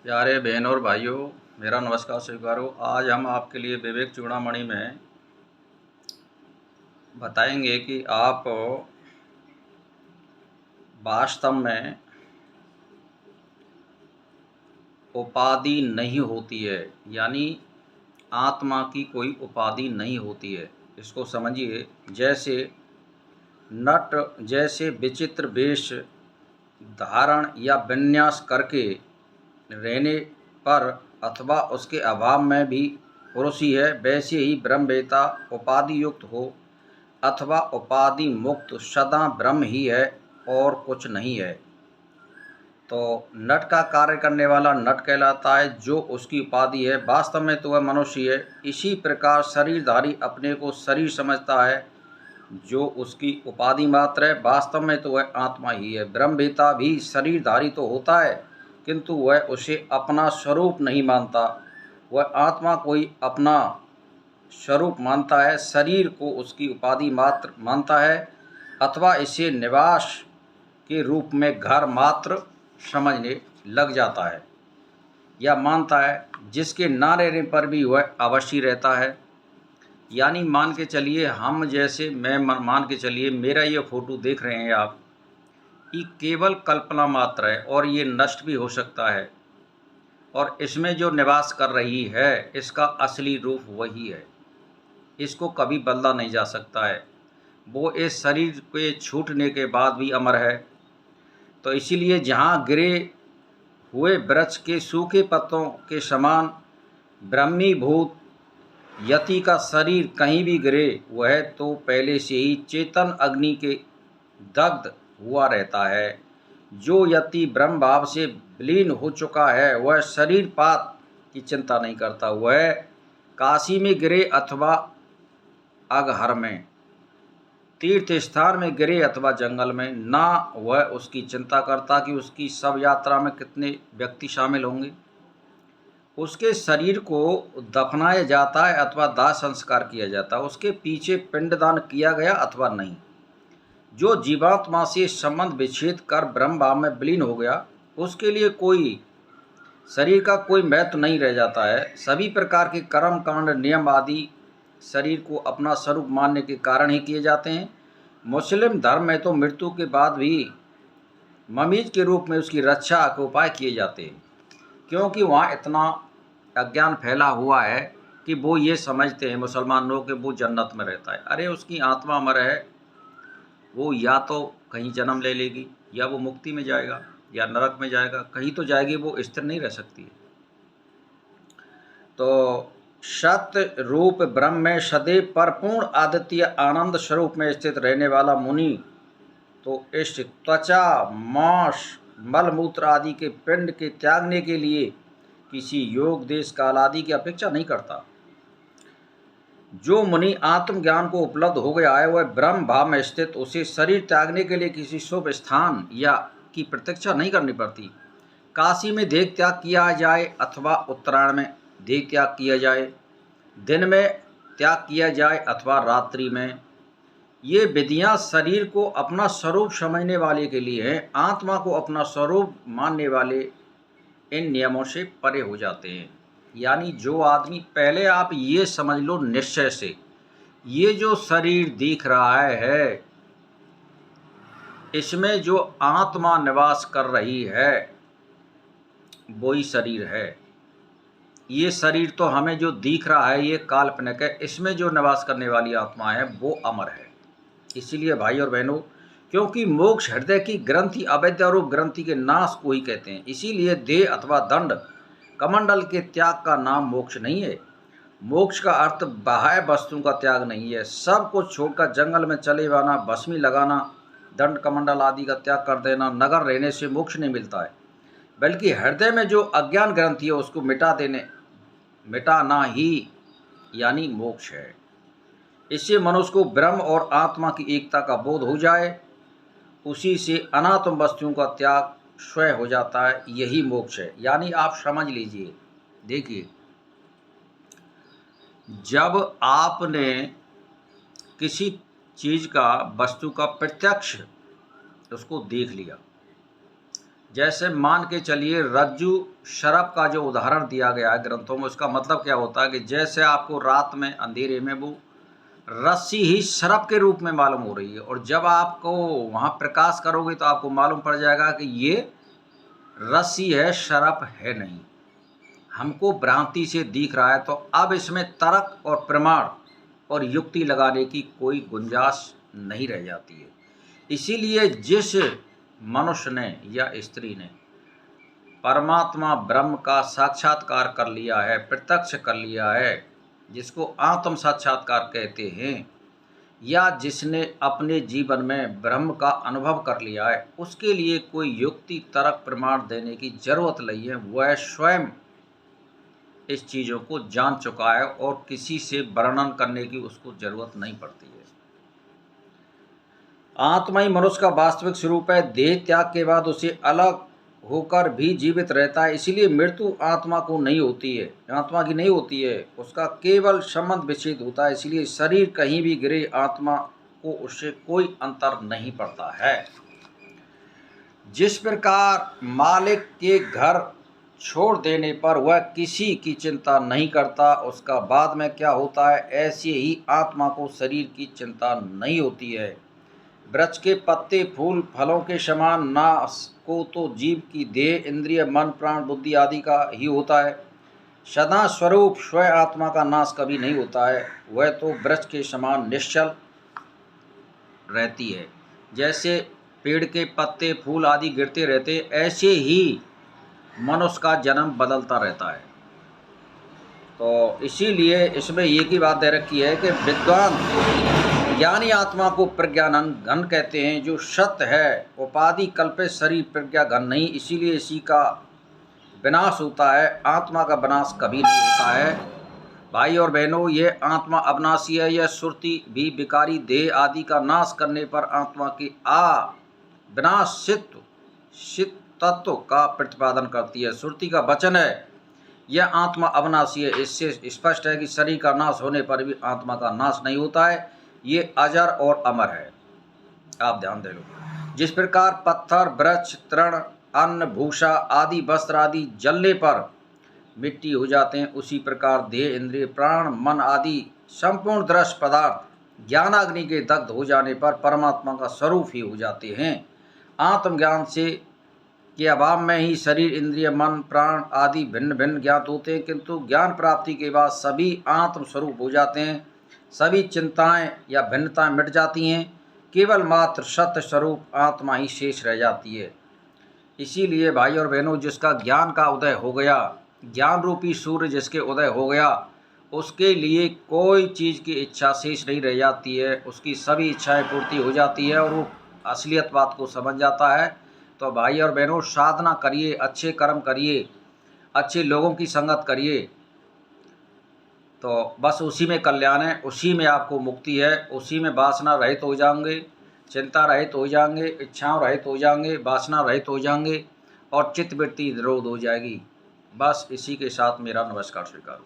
प्यारे बहनों और भाइयों, मेरा नमस्कार स्वीकार हो। आज हम आपके लिए विवेक चूड़ामणि में बताएंगे कि आप वास्तव में उपाधि नहीं होती है, यानी आत्मा की कोई उपाधि नहीं होती है। इसको समझिए। जैसे विचित्र वेश धारण या विन्यास करके रहने पर अथवा उसके अभाव में भी पुरुष ही है, वैसे ही ब्रह्मवेत्ता उपाधि युक्त हो अथवा उपाधि मुक्त सदा ब्रह्म ही है और कुछ नहीं है। तो नट का कार्य करने वाला नट कहलाता है, जो उसकी उपाधि है। वास्तव में तो वह मनुष्य है। इसी प्रकार शरीरधारी अपने को शरीर समझता है, जो उसकी उपाधि मात्र है। वास्तव में तो वह आत्मा ही है। ब्रह्मवेत्ता भी शरीरधारी तो होता है, किंतु वह उसे अपना स्वरूप नहीं मानता। वह आत्मा को ही अपना स्वरूप मानता है, शरीर को उसकी उपाधि मात्र मानता है, अथवा इसे निवास के रूप में घर मात्र समझने लग जाता है या मानता है, जिसके ना रहने पर भी वह अवश्य रहता है। यानी मान के चलिए, मान के चलिए मेरा ये फोटो देख रहे हैं आप, ये केवल कल्पना मात्र है और ये नष्ट भी हो सकता है, और इसमें जो निवास कर रही है इसका असली रूप वही है। इसको कभी बदला नहीं जा सकता है। वो इस शरीर के छूटने के बाद भी अमर है। तो इसीलिए जहाँ गिरे हुए वृक्ष के सूखे पत्तों के समान ब्रह्मीभूत यति का शरीर कहीं भी गिरे, वह तो पहले से ही चेतन अग्नि के दग्ध हुआ रहता है। जो यति ब्रह्म भाव से विलीन हो चुका है, वह शरीर पात की चिंता नहीं करता। वह काशी में गिरे अथवा अगहर में, तीर्थ स्थान में गिरे अथवा जंगल में, ना वह उसकी चिंता करता कि उसकी शव यात्रा में कितने व्यक्ति शामिल होंगे। उसके शरीर को दफनाया जाता है अथवा दाह संस्कार किया जाता है, उसके पीछे पिंडदान किया गया अथवा नहीं। जो जीवात्मा से संबंध विच्छेद कर ब्रह्म भाव में विलीन हो गया, उसके लिए कोई शरीर का कोई महत्व नहीं रह जाता है। सभी प्रकार के कर्म कांड नियम आदि शरीर को अपना स्वरूप मानने के कारण ही किए जाते हैं। मुस्लिम धर्म में तो मृत्यु के बाद भी ममीज के रूप में उसकी रक्षा के उपाय किए जाते हैं, क्योंकि वहाँ इतना अज्ञान फैला हुआ है कि वो ये समझते हैं मुसलमान लोग कि वो जन्नत में रहता है। अरे उसकी आत्मा अमर है, वो या तो कहीं जन्म ले लेगी, या वो मुक्ति में जाएगा या नरक में जाएगा, कहीं तो जाएगी। वो स्थिर नहीं रह सकती है। तो सत्य रूप ब्रह्म में सदैव परिपूर्ण आदित्य आनंद स्वरूप में स्थित रहने वाला मुनि तो इस त्वचा मांस मलमूत्र आदि के पिंड के त्यागने के लिए किसी योग देश काल आदि की अपेक्षा नहीं करता। जो मुनि आत्मज्ञान को उपलब्ध हो गया है, वह ब्रह्म भाव में स्थित, उसे शरीर त्यागने के लिए किसी शुभ स्थान या की प्रतीक्षा नहीं करनी पड़ती। काशी में देह त्याग किया जाए अथवा उत्तरायण में देह त्याग किया जाए, दिन में त्याग किया जाए अथवा रात्रि में, ये विधियां शरीर को अपना स्वरूप समझने वाले के लिए हैं। आत्मा को अपना स्वरूप मानने वाले इन नियमों से परे हो जाते हैं। यानी जो आदमी, पहले आप ये समझ लो निश्चय से, ये जो शरीर दिख रहा है, इसमें जो आत्मा निवास कर रही है वही शरीर है। ये शरीर तो हमें जो दिख रहा है ये काल्पनिक है, इसमें जो निवास करने वाली आत्मा है वो अमर है। इसीलिए भाई और बहनों, क्योंकि मोक्ष हृदय की ग्रंथि अविद्यारूप ग्रंथि के नाश को ही कहते हैं, इसीलिए देह अथवा दंड कमंडल के त्याग का नाम मोक्ष नहीं है। मोक्ष का अर्थ बाह्य वस्तुओं का त्याग नहीं है। सब कुछ छोड़कर जंगल में चले जाना, भस्मी लगाना, दंड कमंडल आदि का त्याग कर देना, नगर रहने से मोक्ष नहीं मिलता है, बल्कि हृदय में जो अज्ञान ग्रंथि है उसको मिटाना ही यानी मोक्ष है। इससे मनुष्य को ब्रह्म और आत्मा की एकता का बोध हो जाए, उसी से अनात्म वस्तुओं का त्याग स्वयं हो जाता है, यही मोक्ष है। यानी आप समझ लीजिए, देखिए, जब आपने किसी चीज़ का, वस्तु का प्रत्यक्ष उसको देख लिया, जैसे मान के चलिए रज्जू शरफ का जो उदाहरण दिया गया है ग्रंथों में, उसका मतलब क्या होता है कि जैसे आपको रात में अंधेरे में वो रस्सी ही शरफ के रूप में मालूम हो रही है, और जब आपको वहाँ प्रकाश करोगे तो आपको मालूम पड़ जाएगा कि ये रस्सी है, शरफ है नहीं, हमको भ्रांति से दिख रहा है। तो अब इसमें तर्क और प्रमाण और युक्ति लगाने की कोई गुंजाइश नहीं रह जाती है। इसीलिए जिस मनुष्य ने या स्त्री ने परमात्मा ब्रह्म का साक्षात्कार कर लिया है, प्रत्यक्ष कर लिया है, जिसको आत्म साक्षात्कार कहते हैं, या जिसने अपने जीवन में ब्रह्म का अनुभव कर लिया है, उसके लिए कोई युक्ति तर्क प्रमाण देने की जरूरत नहीं है। वह स्वयं इस चीज़ों को जान चुका है और किसी से वर्णन करने की उसको जरूरत नहीं पड़ती है। आत्मा ही मनुष्य का वास्तविक स्वरूप है। देह त्याग के बाद उसे अलग होकर भी जीवित रहता है, इसलिए मृत्यु आत्मा को नहीं होती है, आत्मा की नहीं होती है, उसका केवल संबंध विच्छेद होता है। इसलिए शरीर कहीं भी गिरे, आत्मा को उससे कोई अंतर नहीं पड़ता है। जिस प्रकार मालिक के घर छोड़ देने पर वह किसी की चिंता नहीं करता, उसका बाद में क्या होता है, ऐसे ही आत्मा को शरीर की चिंता नहीं होती है। वृक्ष के पत्ते फूल फलों के समान नाश को तो जीव की देह इंद्रिय मन प्राण बुद्धि आदि का ही होता है। सदा स्वरूप स्वयं आत्मा का नाश कभी नहीं होता है, वह तो वृक्ष के समान निश्चल रहती है। जैसे पेड़ के पत्ते फूल आदि गिरते रहते, ऐसे ही मनुष्य का जन्म बदलता रहता है। तो इसीलिए इसमें एक ही बात दे रखी है कि विद्वान ज्ञानी आत्मा को प्रज्ञान घन कहते हैं, जो सत्य है, उपाधि कल्पित शरीर प्रज्ञा घन नहीं, इसीलिए इसी का विनाश होता है। आत्मा का विनाश कभी नहीं होता है। भाई और बहनों, ये आत्मा अविनाशी है। यह श्रुति भी विकारी देह आदि का नाश करने पर आत्मा की विनाशित्व तत्व का प्रतिपादन करती है। श्रुति का वचन है, यह आत्मा अविनाशी है। इससे स्पष्ट है कि शरीर का नाश होने पर भी आत्मा का नाश नहीं होता है, ये अजर और अमर है। आप ध्यान दे लो। जिस प्रकार पत्थर वृक्ष तृण अन्न भूषा आदि वस्त्र आदि जलने पर मिट्टी हो जाते हैं, उसी प्रकार देह इंद्रिय प्राण मन आदि संपूर्ण दृश्य पदार्थ ज्ञानाग्नि के दग्ध हो जाने पर परमात्मा का स्वरूप ही हो जाते हैं। आत्मज्ञान से के अभाव में ही शरीर इंद्रिय मन प्राण आदि भिन्न भिन्न ज्ञात होते हैं, किंतु ज्ञान प्राप्ति के बाद सभी आत्म स्वरूप हो जाते हैं। सभी चिंताएं या भिन्नताएं मिट जाती हैं, केवल मात्र सत्य स्वरूप आत्मा ही शेष रह जाती है। इसीलिए भाई और बहनों, जिसका ज्ञान का उदय हो गया, ज्ञान रूपी सूर्य जिसके उदय हो गया, उसके लिए कोई चीज़ की इच्छा शेष नहीं रह जाती है, उसकी सभी इच्छाएं पूर्ति हो जाती है और वो असलियत बात को समझ जाता है। तो भाई और बहनों, साधना करिए, अच्छे कर्म करिए, अच्छे लोगों की संगत करिए, तो बस उसी में कल्याण है, उसी में आपको मुक्ति है, उसी में वासना रहित हो जाएंगे, चिंता रहित हो जाएंगे, इच्छाओं रहित हो जाएंगे, वासना रहित हो जाएंगे और चित्तवृत्ति निरोध हो जाएगी। बस इसी के साथ मेरा नमस्कार स्वीकार।